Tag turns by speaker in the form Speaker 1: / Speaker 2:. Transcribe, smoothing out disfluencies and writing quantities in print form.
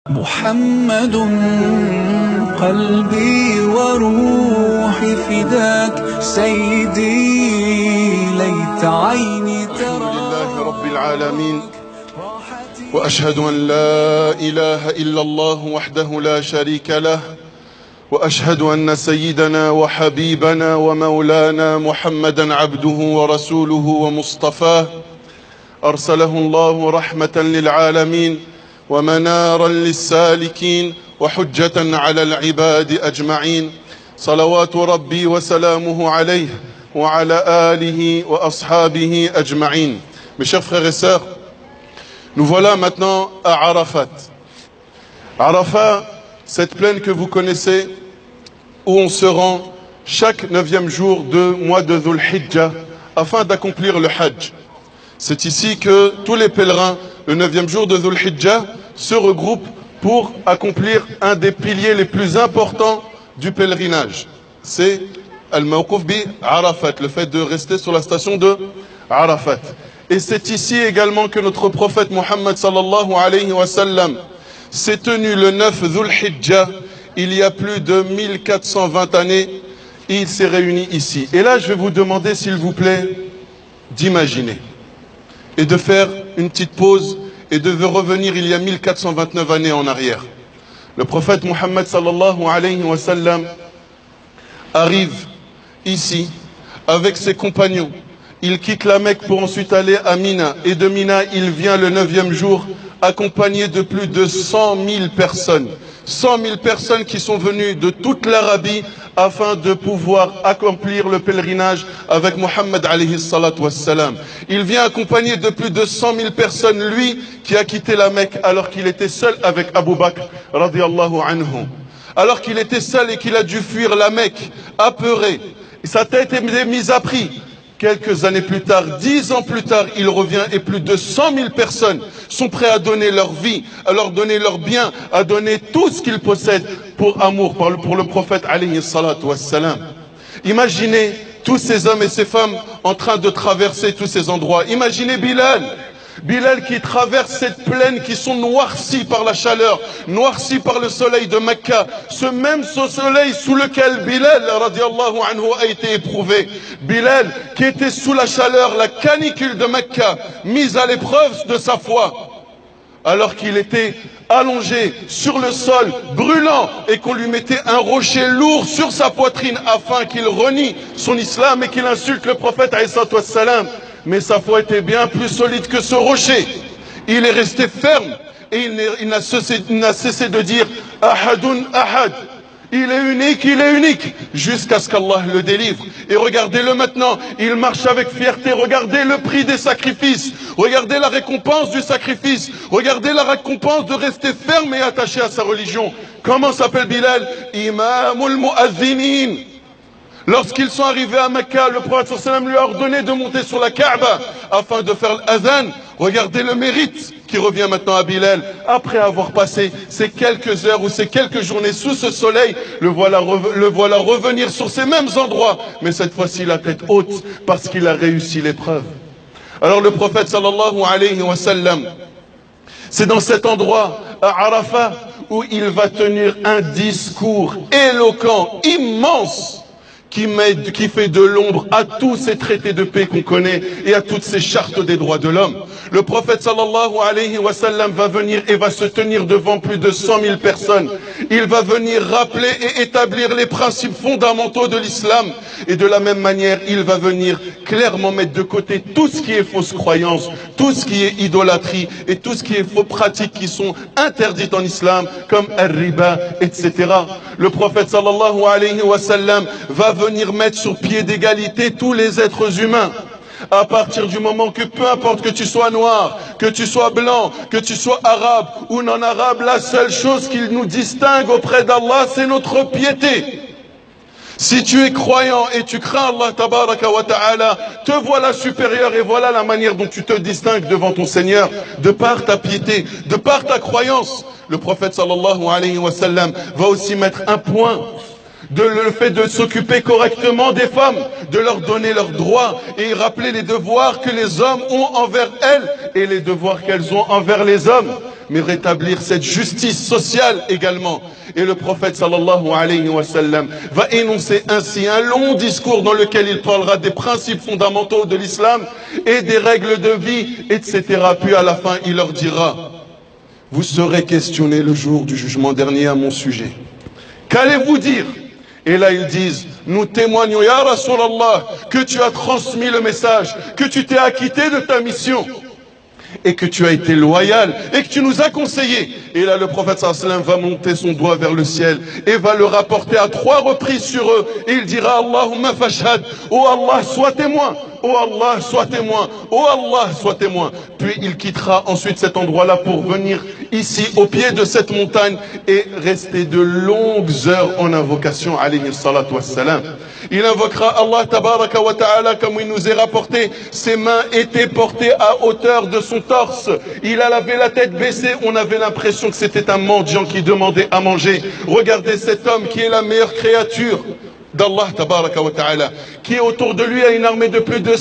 Speaker 1: محمد قلبي وروحي فداك سيدي ليت عيني ترى.
Speaker 2: الحمد لله رب العالمين، وأشهد أن لا إله إلا الله وحده لا شريك له، وأشهد أن سيدنا وحبيبنا ومولانا محمدا عبده ورسوله ومصطفاه، أرسله الله رحمة للعالمين ومنارا للسالكين وحجة على العباد أجمعين، صلوات ربي وسلامه عليه وعلى آله وأصحابه أجمعين. Mes chers frères et sœurs, nous voilà maintenant à Arafat. Arafat, cette plaine que vous connaissez, où on se rend chaque 9e jour du mois de Dhul Hijjah afin d'accomplir le Hajj. C'est ici que tous les pèlerins, le 9e jour de Dhul Hijjah, se regroupent pour accomplir un des piliers les plus importants du pèlerinage. C'est Al-Mawquf bi Arafat, le fait de rester sur la station de Arafat. Et c'est ici également que notre prophète Muhammad sallallahu alayhi wa sallam s'est tenu le 9 Dhul Hijjah, il y a plus de 1420 années, il s'est réuni ici. Et là, je vais vous demander, s'il vous plaît, d'imaginer et de faire une petite pause et de revenir il y a 1429 années en arrière. Le prophète Muhammad sallallahu alayhi wa sallam arrive ici avec ses compagnons. Il quitte la Mecque pour ensuite aller à Mina. Et de Mina, il vient le 9e jour accompagné de plus de 100 000 personnes. 100 000 personnes qui sont venues de toute l'Arabie afin de pouvoir accomplir le pèlerinage avec Muhammad alayhi salatu wassalam. Il vient accompagné de plus de 100 000 personnes, lui qui a quitté la Mecque alors qu'il était seul avec Abu Bakr radiyallahu anhu. Alors qu'il était seul et qu'il a dû fuir la Mecque, apeuré. Sa tête est mise à prix. Quelques années plus tard, 10 ans plus tard, il revient et plus de 100 000 personnes sont prêts à donner leur vie, à leur donner leurs biens, à donner tout ce qu'ils possèdent pour amour, pour le prophète alayhi salatu wassalam. Imaginez tous ces hommes et ces femmes en train de traverser tous ces endroits. Imaginez Bilal qui traverse cette plaine qui sont noircies par la chaleur, noircies par le soleil de Mecca, ce même soleil sous lequel Bilal radiallahu anhu a été éprouvé. Bilal qui était sous la chaleur, la canicule de Mecca, mise à l'épreuve de sa foi, alors qu'il était allongé sur le sol, brûlant, et qu'on lui mettait un rocher lourd sur sa poitrine afin qu'il renie son islam et qu'il insulte le prophète alayhi salatu wassalam. Mais sa foi était bien plus solide que ce rocher. Il est resté ferme et il n'a cessé de dire Ahadun Ahad. Il est unique, jusqu'à ce qu'Allah le délivre. Et regardez-le maintenant, il marche avec fierté. Regardez le prix des sacrifices. Regardez la récompense du sacrifice. Regardez la récompense de rester ferme et attaché à sa religion. Comment s'appelle Bilal? Imamul Mu'adhinin. Lorsqu'ils sont arrivés à Mecca, le prophète sallam lui a ordonné de monter sur la Kaaba afin de faire l'adhan. Regardez le mérite qui revient maintenant à Bilal. Après avoir passé ces quelques heures ou ces quelques journées sous ce soleil, le voilà revenir sur ces mêmes endroits, mais cette fois-ci la tête haute parce qu'il a réussi l'épreuve. Alors le prophète sallallahu alayhi wa sallam, c'est dans cet endroit, à Arafat, où il va tenir un discours éloquent, immense, qui fait de l'ombre à tous ces traités de paix qu'on connaît et à toutes ces chartes des droits de l'homme. Le prophète sallallahu alayhi wa sallam va venir et va se tenir devant plus de 100 000 personnes. Il va venir rappeler et établir les principes fondamentaux de l'islam. Et de la même manière, il va venir clairement mettre de côté tout ce qui est fausse croyance, tout ce qui est idolâtrie et tout ce qui est faux pratiques qui sont interdites en islam, comme al-riba, etc. Le prophète sallallahu alayhi wa sallam va venir mettre sur pied d'égalité tous les êtres humains. À partir du moment que peu importe que tu sois noir, que tu sois blanc, que tu sois arabe ou non arabe, la seule chose qui nous distingue auprès d'Allah, c'est notre piété. Si tu es croyant et tu crains Allah tabaraka wa ta'ala, te voilà supérieur et voilà la manière dont tu te distingues devant ton Seigneur, de par ta piété, de par ta croyance. Le prophète sallallahu alayhi wa sallam va aussi mettre un point le fait de s'occuper correctement des femmes, de leur donner leurs droits et rappeler les devoirs que les hommes ont envers elles et les devoirs qu'elles ont envers les hommes. mais rétablir cette justice sociale également. Et le prophète sallallahu alayhi wa sallam va énoncer ainsi un long discours dans lequel il parlera des principes fondamentaux de l'islam et des règles de vie, etc. Puis à la fin, il leur dira: vous serez questionnés le jour du jugement dernier à mon sujet. Qu'allez-vous dire? Et là ils disent: nous témoignons, ya Rasulallah, que tu as transmis le message, que tu t'es acquitté de ta mission et que tu as été loyal et que tu nous as conseillé. Et là le prophète sallallahu alayhi wa sallam va monter son doigt vers le ciel et va le rapporter à 3 reprises sur eux, et il dira: Allahumma fashhad, oh Allah, sois témoin, oh Allah, sois témoin, oh Allah, sois témoin. Puis il quittera ensuite cet endroit-là pour venir ici au pied de cette montagne et rester de longues heures en invocation, alayhi salatu wassalam. Il invoquera Allah tabaraka wa ta'ala, comme il nous est rapporté, ses mains étaient portées à hauteur de son torse, il avait la tête baissée, on avait l'impression que c'était un mendiant qui demandait à manger. Regardez cet homme qui est la meilleure créature d'Allah tabaraka wa ta'ala, qui est autour de lui à une armée de plus de